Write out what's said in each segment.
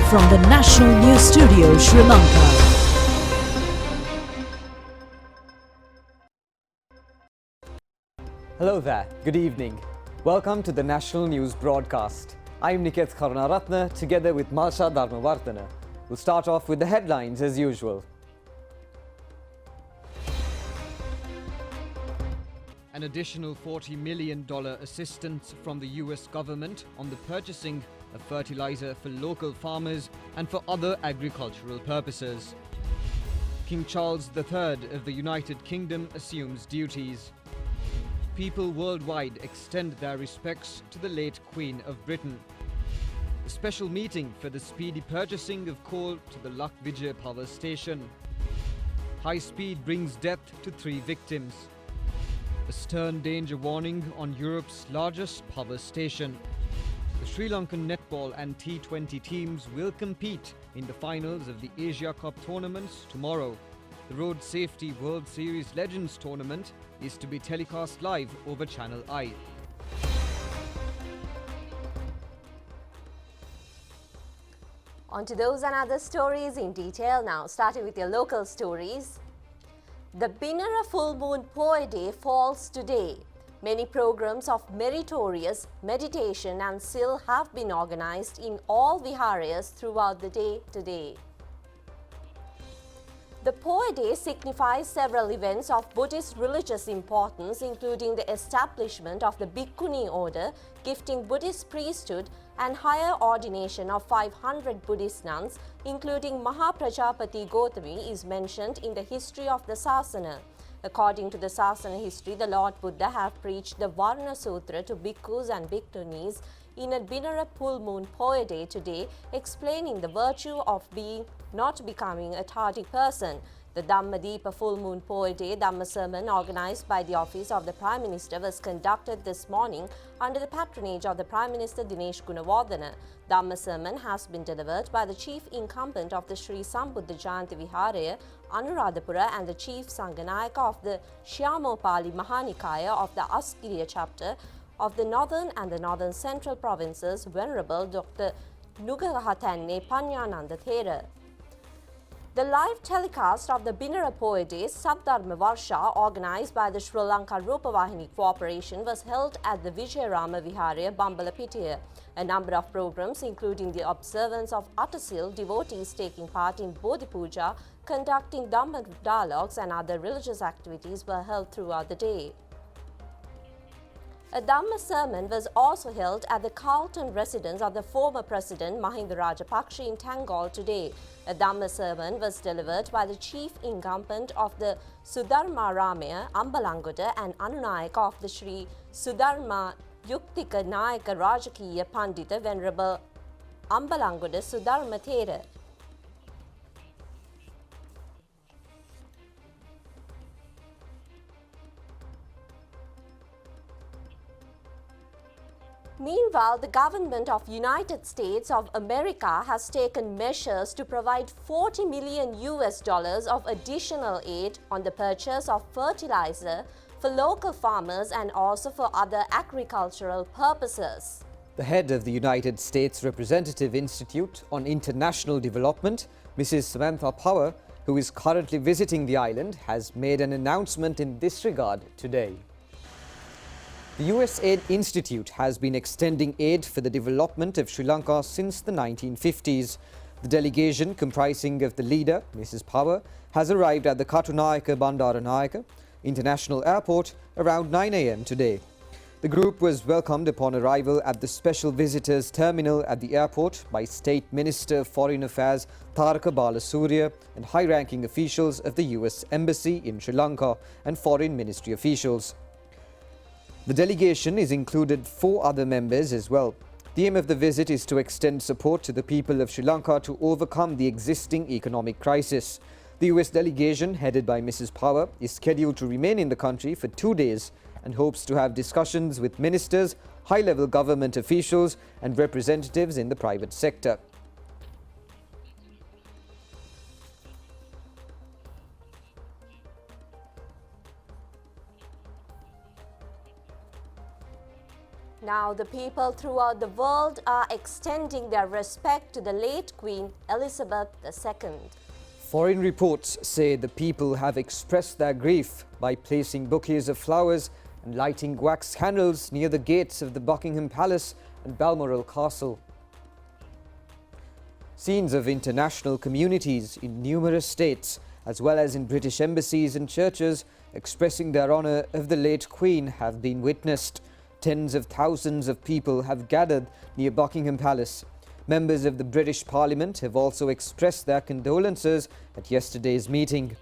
from the National News Studio, Sri Lanka. Hello there, good evening. Welcome to the National News Broadcast. I'm Niket Karunaratne together with Malsha Dharmavardhana. We'll start off with the headlines as usual. An additional $40 million assistance from the US government on the purchasing of fertilizer for local farmers and for other agricultural purposes. King Charles III of the United Kingdom assumes duties. People worldwide extend their respects to the late Queen of Britain. A special meeting for the speedy purchasing of coal to the Lakvijay power station. High speed brings death to 3 victims. A stern danger warning on Europe's largest power station. The Sri Lankan netball and T20 teams will compete in the finals of the Asia Cup tournaments tomorrow. The Road Safety World Series Legends tournament is to be telecast live over ChannelEye. On to those and other stories in detail now, starting with your local stories. The Binara Full Moon Poe Day falls today. Many programs of meritorious meditation and sil have been organized in all viharas throughout the day today. The Poe Day signifies several events of Buddhist religious importance, including the establishment of the Bhikkhuni order, gifting Buddhist priesthood, and higher ordination of 500 Buddhist nuns, including Mahaprajapati Gautami, is mentioned in the history of the Sasana. According to the Sasana history, the Lord Buddha have preached the Varna Sutra to bhikkhus and bhikkhunis in a Binara Full Moon Poe Day today, explaining the virtue of not becoming a tardy person. The Dhammadipa Full Moon Poe Day Dhamma sermon organized by the Office of the Prime Minister was conducted this morning under the patronage of the Prime Minister Dinesh Gunawardena. Dhamma sermon has been delivered by the Chief Incumbent of the Sri Sambuddha Jayanti Viharaya, Anuradhapura, and the Chief Sanganayaka of the Shyamopali Mahanikaya of the Asgiriya chapter of the Northern and the Northern Central Provinces, Venerable Dr. Nugarahatanne Panyananda Thera. The live telecast of the Binara Poe Day Sabdharma Varsha, organized by the ChannelEye Rupavahini Corporation, was held at the Vijayarama Viharaya, Bambalapitiya. A number of programs, including the observance of Attasil, devotees taking part in Bodhi Puja, conducting Dhamma dialogues and other religious activities were held throughout the day. A Dhamma sermon was also held at the Carlton residence of the former President Mahinda Rajapaksa in Tangol today. A Dhamma sermon was delivered by the Chief Incumbent of the Sudharma Ramaya, Ambalanguda, and Anunayaka of the Sri Sudharma Yuktika Nayaka Rajakiya Pandita, Venerable Ambalanguda Sudharma Thera. Meanwhile, the government of United States of America has taken measures to provide $40 million of additional aid on the purchase of fertilizer for local farmers and also for other agricultural purposes. The head of the United States Representative Institute on International Development, Mrs. Samantha Power, who is currently visiting the island, has made an announcement in this regard today. The USAID Institute has been extending aid for the development of Sri Lanka since the 1950s. The delegation, comprising of the leader, Mrs. Power, has arrived at the Katunayaka Bandaranayaka International Airport around 9 a.m. today. The group was welcomed upon arrival at the Special Visitors Terminal at the airport by State Minister of Foreign Affairs Taraka Balasuriya and high-ranking officials of the US Embassy in Sri Lanka and Foreign Ministry officials. The delegation is included 4 other members as well. The aim of the visit is to extend support to the people of Sri Lanka to overcome the existing economic crisis. The US delegation, headed by Mrs. Power, is scheduled to remain in the country for 2 days and hopes to have discussions with ministers, high-level government officials, and representatives in the private sector. Now, the people throughout the world are extending their respect to the late Queen Elizabeth II. Foreign reports say the people have expressed their grief by placing bouquets of flowers and lighting wax candles near the gates of the Buckingham Palace and Balmoral Castle. Scenes of international communities in numerous states, as well as in British embassies and churches, expressing their honour of the late Queen have been witnessed. Tens of thousands of people have gathered near Buckingham Palace. Members of the British Parliament have also expressed their condolences at yesterday's meeting.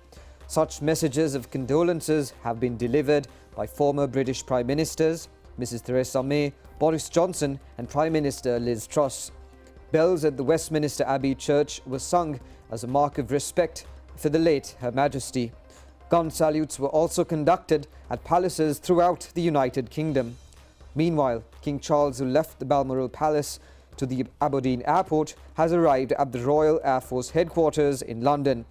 Such messages of condolences have been delivered by former British Prime Ministers Mrs Theresa May, Boris Johnson and Prime Minister Liz Truss. Bells at the Westminster Abbey Church were sung as a mark of respect for the late Her Majesty. Gun salutes were also conducted at palaces throughout the United Kingdom. Meanwhile, King Charles, who left the Balmoral Palace to the Aberdeen Airport, has arrived at the Royal Air Force headquarters in London.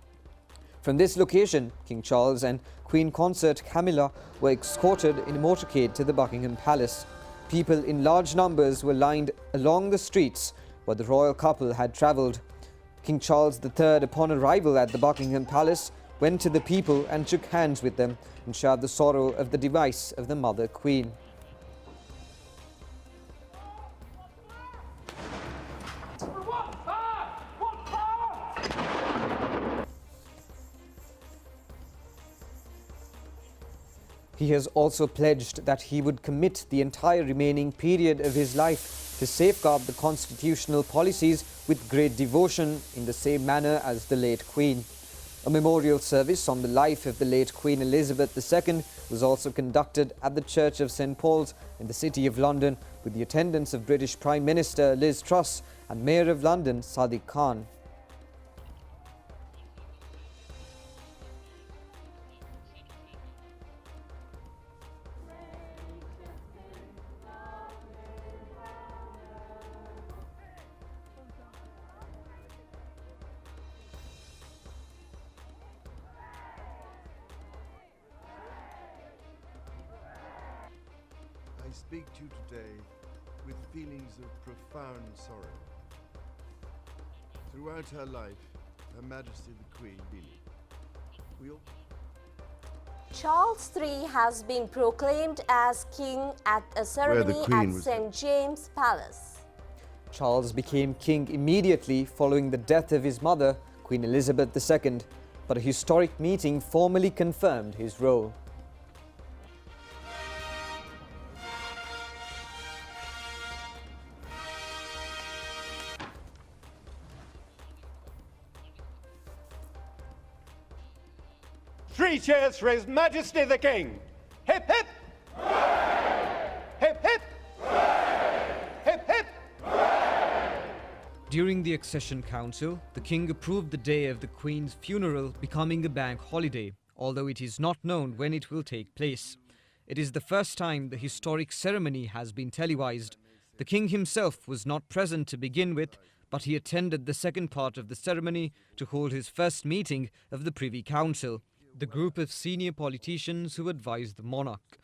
From this location, King Charles and Queen Consort Camilla were escorted in a motorcade to the Buckingham Palace. People in large numbers were lined along the streets where the royal couple had travelled. King Charles III, upon arrival at the Buckingham Palace, went to the people and shook hands with them and shared the sorrow of the demise of the Mother Queen. He has also pledged that he would commit the entire remaining period of his life to safeguard the constitutional policies with great devotion in the same manner as the late Queen. A memorial service on the life of the late Queen Elizabeth II was also conducted at the Church of St Paul's in the City of London with the attendance of British Prime Minister Liz Truss and Mayor of London Sadiq Khan. I speak to you today with feelings of profound sorrow. Throughout her life, Her Majesty the Queen Charles III has been proclaimed as king at a ceremony at St James Palace. Charles became king immediately following the death of his mother, Queen Elizabeth II, but a historic meeting formally confirmed his role. Three cheers for His Majesty the King. Hip hip! Hooray! Hip hip! Hooray! Hip hip! Hooray! During the Accession Council, the King approved the day of the Queen's funeral becoming a bank holiday, although it is not known when it will take place. It is the first time the historic ceremony has been televised. The King himself was not present to begin with, but he attended the second part of the ceremony to hold his first meeting of the Privy Council, the group of senior politicians who advised the monarch.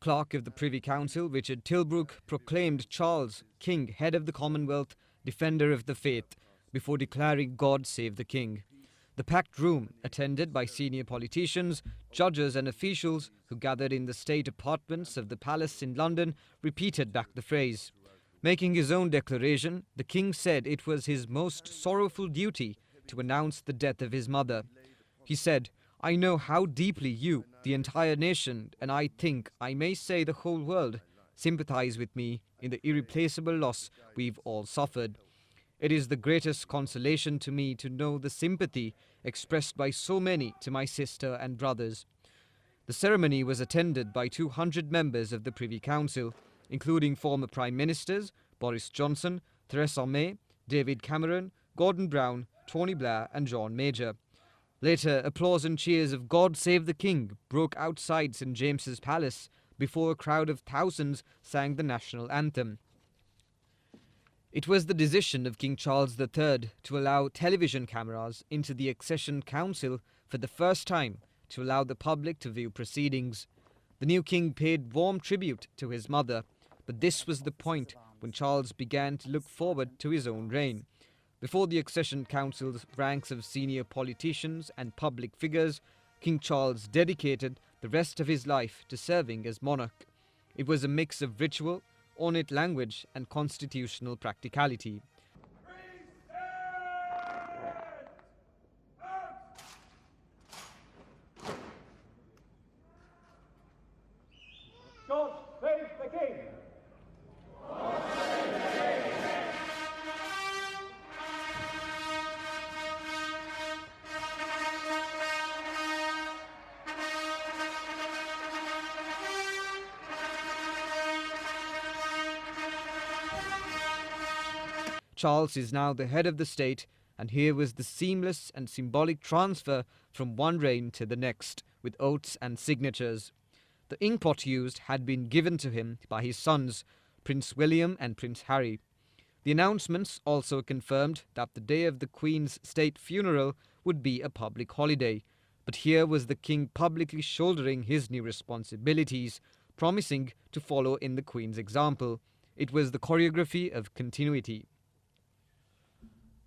Clerk of the Privy Council, Richard Tilbrook, proclaimed Charles, King, head of the Commonwealth, defender of the faith, before declaring God save the King. The packed room, attended by senior politicians, judges and officials who gathered in the state apartments of the palace in London, repeated back the phrase. Making his own declaration, the King said it was his most sorrowful duty to announce the death of his mother. He said, "I know how deeply you, the entire nation, and I think I may say the whole world, sympathize with me in the irreplaceable loss we've all suffered. It is the greatest consolation to me to know the sympathy expressed by so many to my sister and brothers." The ceremony was attended by 200 members of the Privy Council, including former Prime Ministers Boris Johnson, Theresa May, David Cameron, Gordon Brown, Tony Blair and John Major. Later, applause and cheers of God Save the King broke outside St James's Palace before a crowd of thousands sang the national anthem. It was the decision of King Charles III to allow television cameras into the Accession Council for the first time to allow the public to view proceedings. The new king paid warm tribute to his mother, But this was the point when Charles began to look forward to his own reign. Before the Accession Council's ranks of senior politicians and public figures, King Charles dedicated the rest of his life to serving as monarch. It was a mix of ritual, ornate language, and constitutional practicality. God save the King! Charles is now the head of the state, and here was the seamless and symbolic transfer from one reign to the next, with oaths and signatures. The inkpot used had been given to him by his sons, Prince William and Prince Harry. The announcements also confirmed that the day of the Queen's state funeral would be a public holiday, but here was the King publicly shouldering his new responsibilities, promising to follow in the Queen's example. It was the choreography of continuity.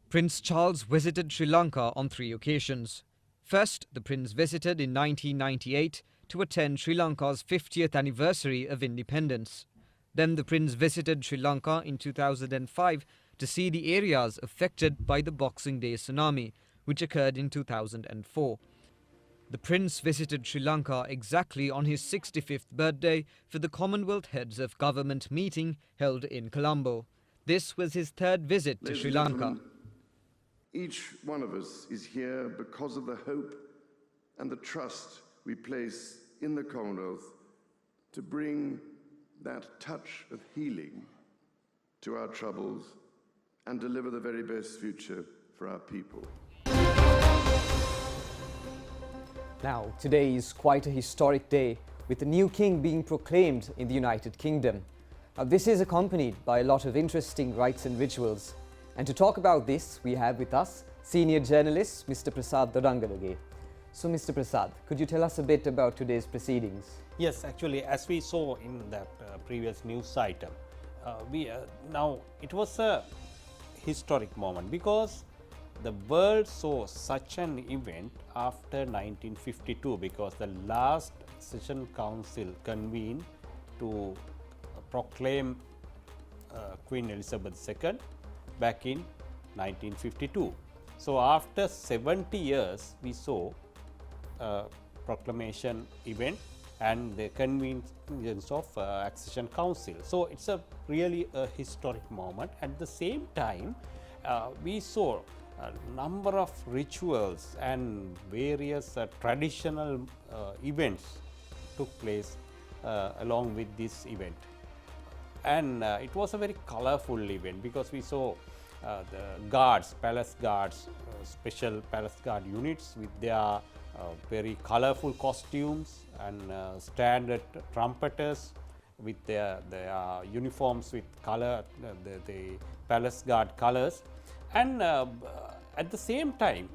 Prince Charles visited Sri Lanka on 3 occasions. First, the Prince visited in 1998 to attend Sri Lanka's 50th anniversary of independence. Then the Prince visited Sri Lanka in 2005 to see the areas affected by the Boxing Day tsunami, which occurred in 2004. The Prince visited Sri Lanka exactly on his 65th birthday for the Commonwealth Heads of Government meeting held in Colombo. This was his 3rd visit to Sri Lanka. Each one of us is here because of the hope and the trust we place in the Commonwealth to bring that touch of healing to our troubles and deliver the very best future for our people. Now, today is quite a historic day, with the new king being proclaimed in the United Kingdom. Now, this is accompanied by a lot of interesting rites and rituals. And to talk about this, we have with us senior journalist Mr. Prasad Dorangalage. So, Mr. Prasad, could you tell us a bit about today's proceedings? Yes, actually, as we saw in that previous news item, now it was a historic moment because the world saw such an event after 1952, because the last Accession Council convened to proclaim Queen Elizabeth II back in 1952. So after 70 years, we saw a proclamation event and the convenience of Accession Council. So it's really a historic moment. At the same time, we saw a number of rituals and various traditional events took place along with this event. And it was a very colorful event because we saw the guards, palace guards, special palace guard units with their very colorful costumes and standard trumpeters with their uniforms with color, the palace guard colors. And at the same time,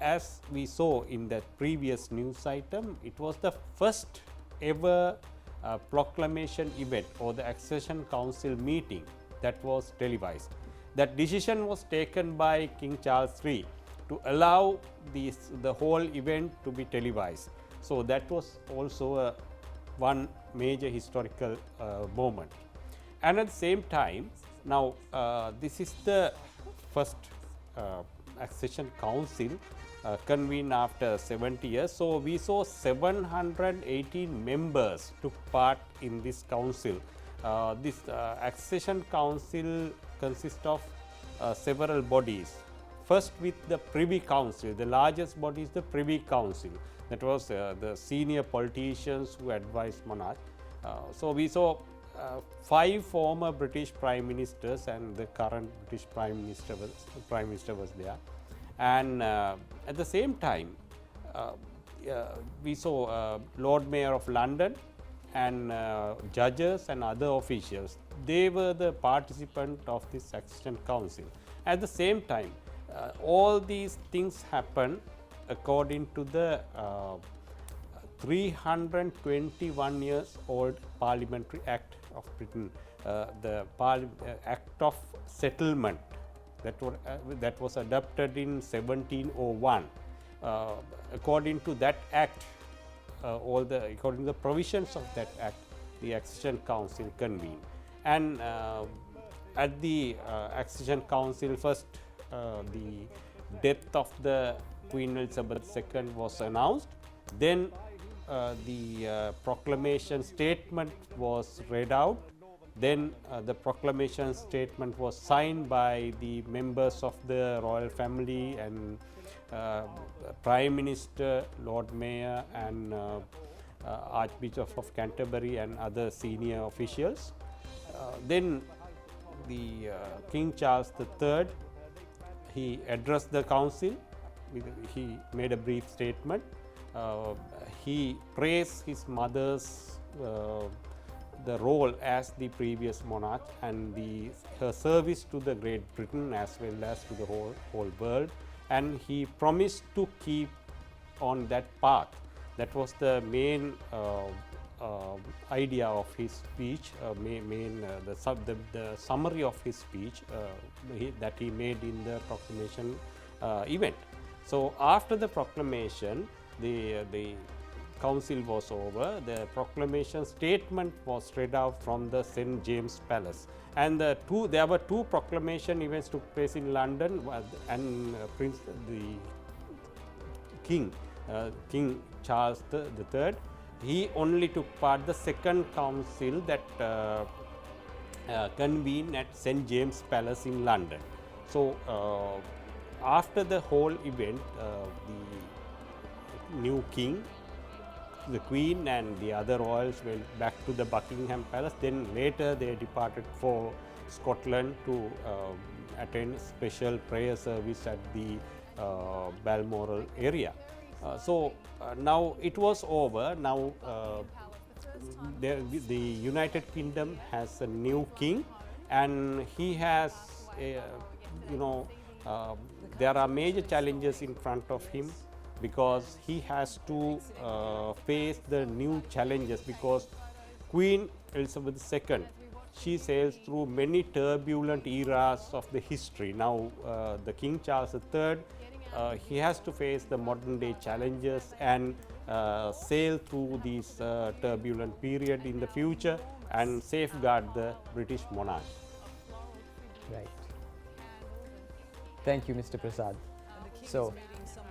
as we saw in that previous news item, it was the first ever proclamation event or the Accession Council meeting that was televised. That decision was taken by King Charles III to allow the whole event to be televised. So that was also one major historical moment. And at the same time, now this is the first Accession Council convened after 70 years. So we saw 718 members took part in this council. This Accession Council consists of several bodies. First with the Privy Council, the largest body is the Privy Council. That was the senior politicians who advised monarch. So we saw 5 former British Prime Ministers and the current British Prime Minister was there. And at the same time, we saw Lord Mayor of London and judges and other officials. They were the participant of this Accession Council. At the same time, all these things happen according to the 321 years old Parliamentary Act of Britain, the Act of Settlement that was adopted in 1701. According to that act, according to the provisions of that act, the Accession Council convened. And at the Accession Council, first the death of the Queen Elizabeth II was announced. Then the proclamation statement was read out. Then the proclamation statement was signed by the members of the royal family and Prime Minister, Lord Mayor and Archbishop of Canterbury and other senior officials. Then the King Charles III, he addressed the council. He made a brief statement. He praised his mother's the role as the previous monarch and her service to the Great Britain as well as to the whole world, and he promised to keep on that path. That was the main idea of his speech, the summary of his speech that he made in the proclamation event. So after the proclamation, the council was over. The proclamation statement was read out from the St. James Palace, and there were two proclamation events took place in London, and King Charles III, he only took part the second council that convened at St. James Palace in London. So after the whole event, the new king, the Queen and the other royals went back to the Buckingham Palace. Then later they departed for Scotland to attend special prayer service at the Balmoral area. So now it was over. Now the United Kingdom has a new king, and he has there are major challenges in front of him, because he has to face the new challenges, because Queen Elizabeth II, she sails through many turbulent eras of the history. Now the King Charles III, he has to face the modern day challenges and sail through these turbulent period in the future and safeguard the British monarch. Right. Thank you, Mr. Prasad. So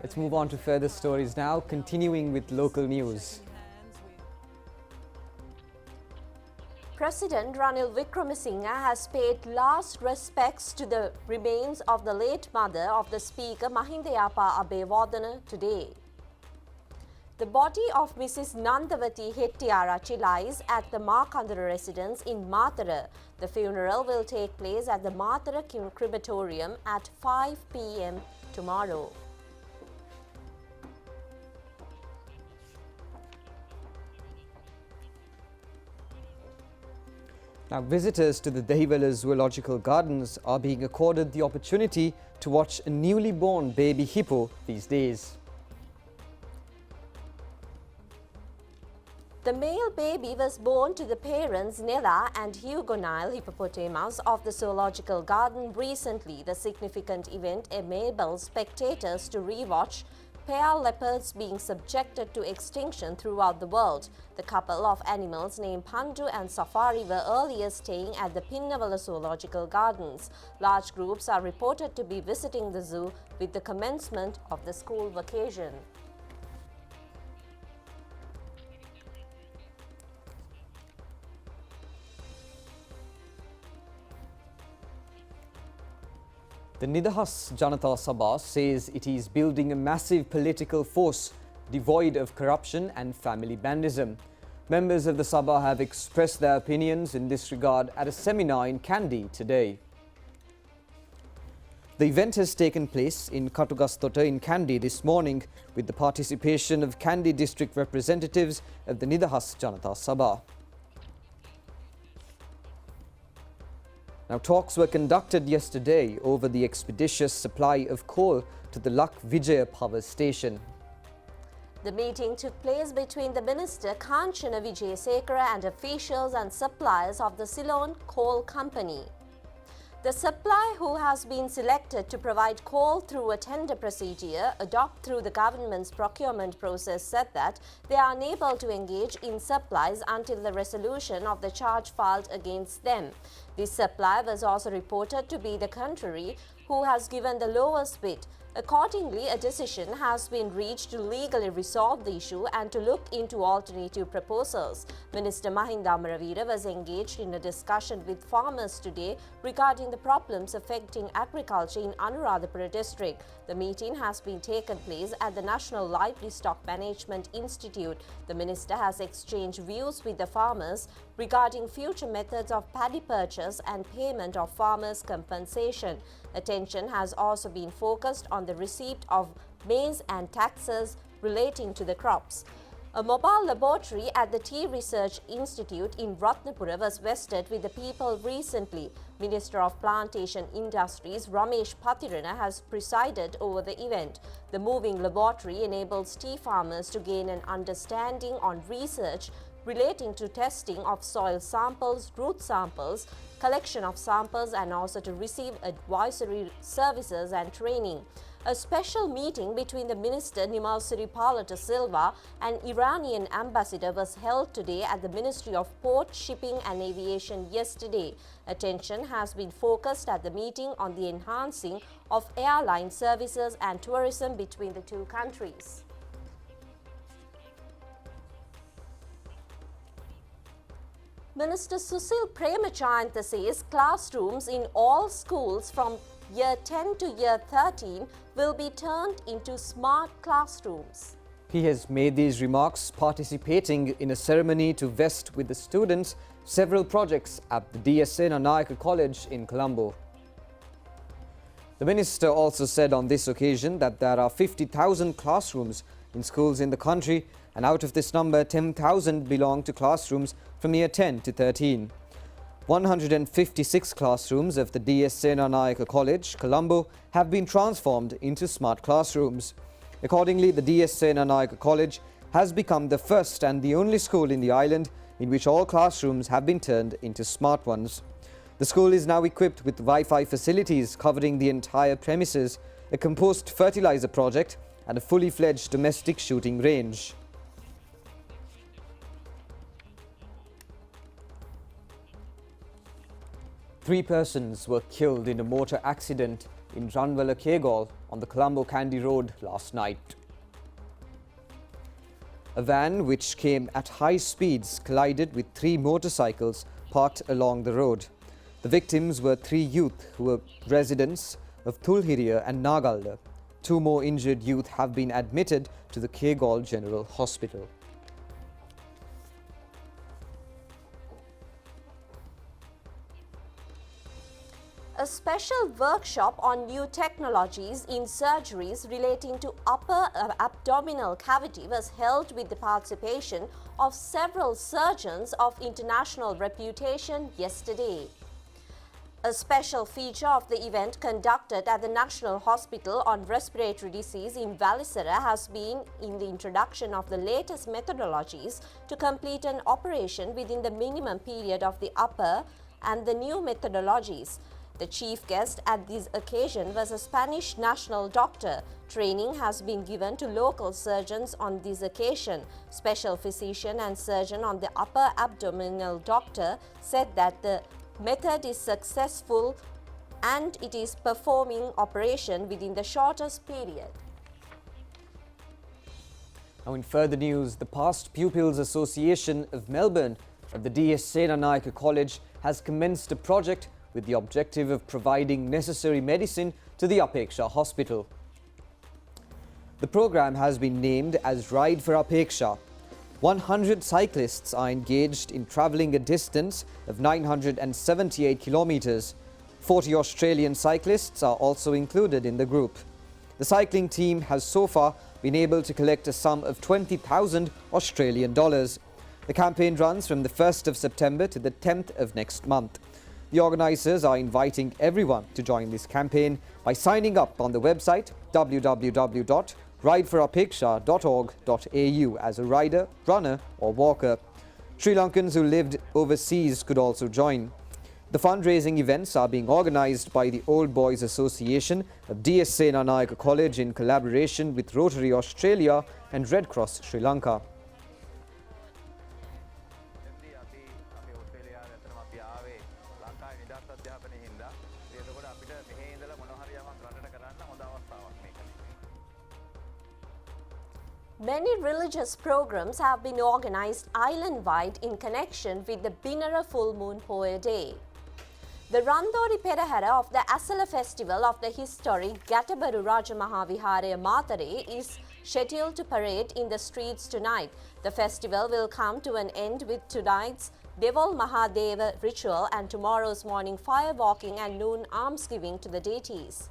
let's move on to further stories now, continuing with local news. President Ranil Wickremesinghe has paid last respects to the remains of the late mother of the Speaker Mahinda Yapa Abeyewardene today. The body of Mrs. Nandavati Hettiarachchi lies at the Markandara residence in Mathura. The funeral will take place at the Mathura crematorium at 5 p.m. tomorrow. Now, visitors to the Dehiwala Zoological Gardens are being accorded the opportunity to watch a newly born baby hippo these days. The male baby was born to the parents Nella and Hugo-Nile hippopotamus of the zoological garden recently. The significant event enabled spectators to rewatch pair leopards being subjected to extinction throughout the world. The couple of animals named Pandu and Safari were earlier staying at the Pinnavala Zoological Gardens. Large groups are reported to be visiting the zoo with the commencement of the school vacation. The Nidahas Janata Sabha says it is building a massive political force devoid of corruption and family bandism. Members of the Sabha have expressed their opinions in this regard at a seminar in Kandy today. The event has taken place in Katugastota in Kandy this morning with the participation of Kandy district representatives of the Nidahas Janata Sabha. Now, talks were conducted yesterday over the expeditious supply of coal to the Lak Vijaya power station. The meeting took place between the Minister Kanchana Wijesekara and officials and suppliers of the Ceylon Coal Company. The supplier, who has been selected to provide coal through a tender procedure adopted through the government's procurement process, said that they are unable to engage in supplies until the resolution of the charge filed against them. This supplier was also reported to be the country who has given the lowest bid. Accordingly, a decision has been reached to legally resolve the issue and to look into alternative proposals. Minister Mahinda Amaravira was engaged in a discussion with farmers today regarding the problems affecting agriculture in Anuradhapura district. The meeting has been taken place at the National Livestock Management Institute. The minister has exchanged views with the farmers regarding future methods of paddy purchase and payment of farmers' compensation. Attention has also been focused on the receipt of maize and taxes relating to the crops. A mobile laboratory at the Tea Research Institute in Ratnapura was vested with the people recently. Minister of Plantation Industries Ramesh Pathirana has presided over the event. The moving laboratory enables tea farmers to gain an understanding on research relating to testing of soil samples, root samples, collection of samples, and also to receive advisory services and training. A special meeting between the Minister Nimal Siripala de Silva and Iranian ambassador was held today at the Ministry of Port, Shipping and Aviation yesterday. Attention has been focused at the meeting on the enhancing of airline services and tourism between the two countries. Minister Susil Premachayantha says classrooms in all schools from Year 10 to Year 13 will be turned into smart classrooms. He has made these remarks participating in a ceremony to vest with the students several projects at the DSA Nanayaka College in Colombo. The minister also said on this occasion that there are 50,000 classrooms in schools in the country, and out of this number 10,000 belong to classrooms from year 10 to 13. 156 classrooms of the DSA Nanayaka College, Colombo, have been transformed into smart classrooms. Accordingly, the DSA Nanayaka College has become the first and the only school in the island in which all classrooms have been turned into smart ones. The school is now equipped with Wi-Fi facilities covering the entire premises, a compost fertilizer project, and a fully fledged domestic shooting range. Three persons were killed in a motor accident in Ranwala Kegal on the Colombo Kandy Road last night. A van which came at high speeds collided with three motorcycles parked along the road. The victims were three youth who were residents of Thulhiriya and Nagalda. Two more injured youth have been admitted to the Kegal General Hospital. A special workshop on new technologies in surgeries relating to upper abdominal cavity was held with the participation of several surgeons of international reputation yesterday. A special feature of the event conducted at the National Hospital on Respiratory Disease in Valisara has been in the introduction of the latest methodologies to complete an operation within the minimum period of the upper and the new methodologies. The chief guest at this occasion was a Spanish national doctor. Training has been given to local surgeons on this occasion. Special physician and surgeon on the upper abdominal doctor said that the method is successful and it is performing operation within the shortest period. Now in further news, the Past Pupils Association of Melbourne at the DSA Nanayaka College has commenced a project with the objective of providing necessary medicine to the Apeksha Hospital. The program has been named as Ride for Apeksha. 100 cyclists are engaged in travelling a distance of 978 kilometres. 40 Australian cyclists are also included in the group. The cycling team has so far been able to collect a sum of 20,000 Australian dollars. The campaign runs from the 1st of September to the 10th of next month. The organisers are inviting everyone to join this campaign by signing up on the website www.rideforapexha.com. rideforapiksha.org.au as a rider, runner or walker. Sri Lankans who lived overseas could also join. The fundraising events are being organised by the Old Boys Association of DS Senanayaka College in collaboration with Rotary Australia and Red Cross Sri Lanka. Many religious programs have been organised island-wide in connection with the Binara Full Moon Poya Day. The Randori Perahara of the Asala Festival of the historic Gatabaru Raja Mahaviharaya Matare is scheduled to parade in the streets tonight. The festival will come to an end with tonight's Devol Mahadeva ritual and tomorrow's morning fire walking and noon almsgiving to the deities.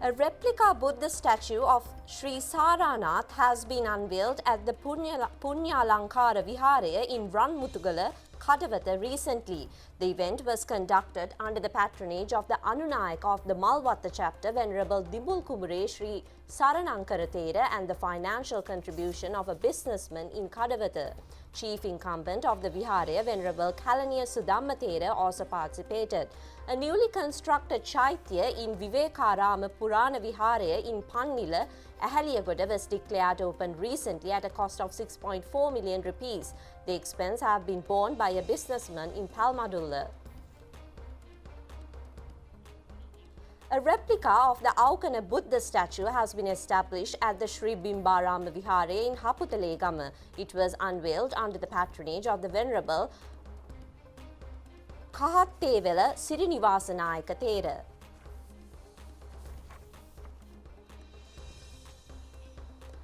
A replica Buddha statue of Sri Saranath has been unveiled at the Punyalankara Viharaya in Ranmutugala, Kadavata recently. The event was conducted under the patronage of the Anunayak of the Malwatta chapter, Venerable Dimul Kumure Sri Saranankara Thera, and the financial contribution of a businessman in Kadavata. Chief incumbent of the Viharaya, Venerable Kalaniya Sudhamma Thera, also participated. A newly constructed Chaitya in Vivekarama Purana Viharaya in Pannila, Ahaliyagoda, was declared open recently at a cost of 6.4 million rupees. The expense have been borne by a businessman in Palmadulla. A replica of the Aukana Buddha statue has been established at the Sri Bimbarama Viharaya in Haputalegama. It was unveiled under the patronage of the Venerable Kahattevela Sirinivasanayaka Thera.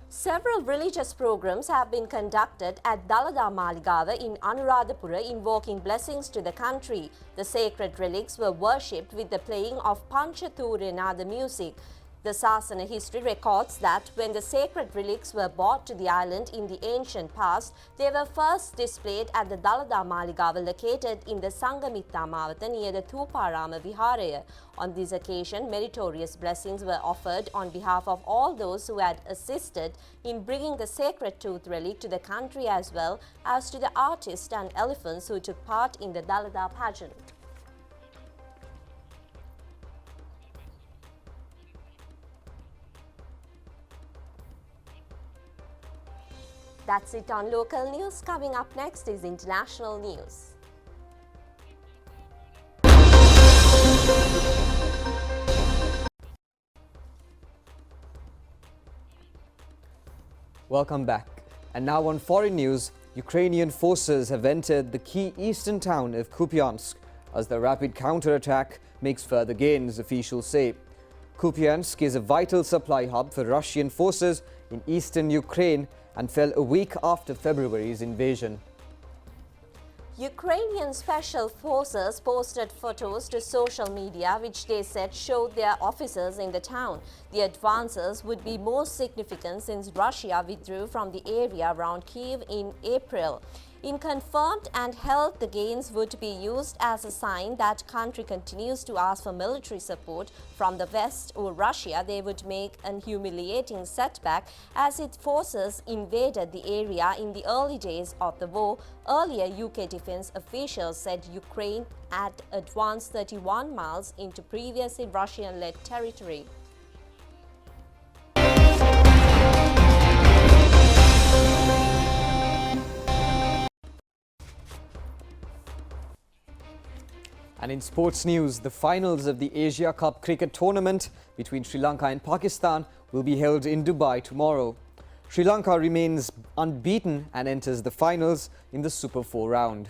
Several religious programs have been conducted at Dalada Maligava in Anuradhapura, invoking blessings to the country. The sacred relics were worshipped with the playing of Panchathuryanada music. The Sasana history records that when the sacred relics were brought to the island in the ancient past, they were first displayed at the Dalada Maligava located in the Sangamitta Mavata near the Thuparama Viharaya. On this occasion, meritorious blessings were offered on behalf of all those who had assisted in bringing the sacred tooth relic to the country, as well as to the artists and elephants who took part in the Dalada pageant. That's it on local news. Coming up next is international news. Welcome back. And now on foreign news, Ukrainian forces have entered the key eastern town of Kupiansk as the rapid counterattack makes further gains, officials say. Kupiansk is a vital supply hub for Russian forces in eastern Ukraine and fell a week after February's invasion. Ukrainian special forces posted photos to social media which they said showed their officers in the town. The advances would be most significant since Russia withdrew from the area around Kyiv in April. In confirmed and held, the gains would be used as a sign that country continues to ask for military support from the West or Russia. They would make an humiliating setback as its forces invaded the area in the early days of the war. Earlier, UK defense officials said Ukraine had advanced 31 miles into previously Russian-led territory. And in sports news, the finals of the Asia Cup cricket tournament between Sri Lanka and Pakistan will be held in Dubai tomorrow. Sri Lanka remains unbeaten and enters the finals in the Super 4 round.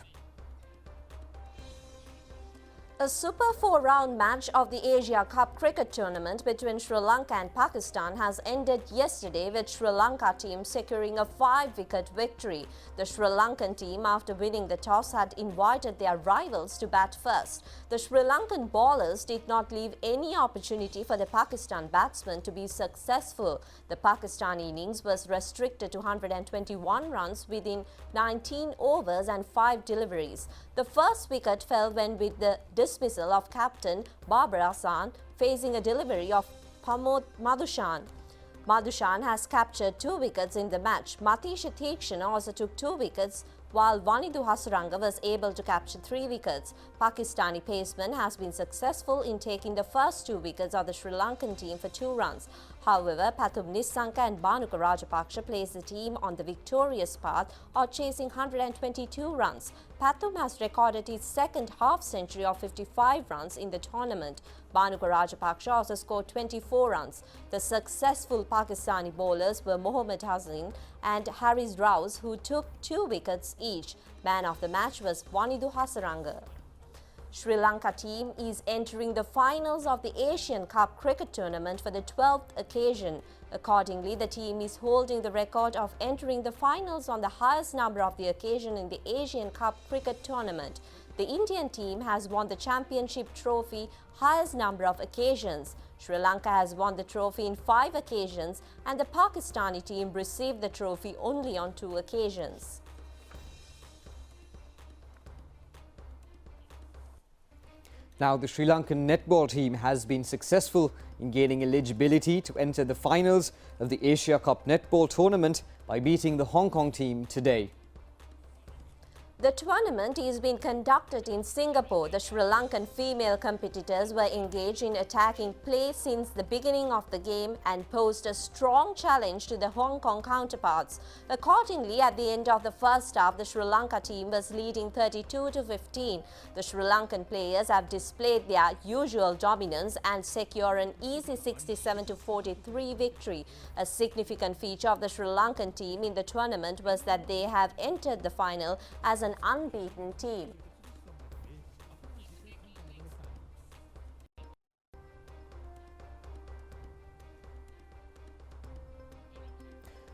A Super 4-round match of the Asia Cup cricket tournament between Sri Lanka and Pakistan has ended yesterday with Sri Lanka team securing a 5-wicket victory. The Sri Lankan team, after winning the toss, had invited their rivals to bat first. The Sri Lankan bowlers did not leave any opportunity for the Pakistan batsmen to be successful. The Pakistan innings was restricted to 121 runs within 19 overs and 5 deliveries. The first wicket fell when, with the dismissal of captain Babar Azam facing a delivery of Pramod Madhushan. Madhushan has captured 2 wickets in the match. Matisha Theekshana also took 2 wickets, while Vanidu Hasaranga was able to capture 3 wickets. Pakistani paceman has been successful in taking the first 2 wickets of the Sri Lankan team for 2 runs. However, Pathum Nissanka and Bhanuka Rajapaksa placed the team on the victorious path of chasing 122 runs. Pathum has recorded his second half-century of 55 runs in the tournament. Bhanuka Rajapaksa also scored 24 runs. The successful Pakistani bowlers were Mohammad Hasan and Haris Rauf, who took 2 wickets each. Man of the match was Vanidu Hasaranga. Sri Lanka team is entering the finals of the Asian Cup cricket tournament for the 12th occasion. Accordingly, the team is holding the record of entering the finals on the highest number of the occasion in the Asian Cup cricket tournament. The Indian team has won the championship trophy highest number of occasions. Sri Lanka has won the trophy in 5 occasions, and the Pakistani team received the trophy only on 2 occasions. Now, the Sri Lankan netball team has been successful in gaining eligibility to enter the finals of the Asia Cup netball tournament by beating the Hong Kong team today. The tournament is being conducted in Singapore. The Sri Lankan female competitors were engaged in attacking play since the beginning of the game and posed a strong challenge to the Hong Kong counterparts. Accordingly, at the end of the first half, the Sri Lanka team was leading 32-15. The Sri Lankan players have displayed their usual dominance and secure an easy 67-43 victory. A significant feature of the Sri Lankan team in the tournament was that they have entered the final as an unbeaten team.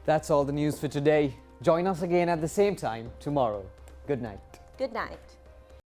That's all the news for today. Join us again at the same time tomorrow. Good night. Good night.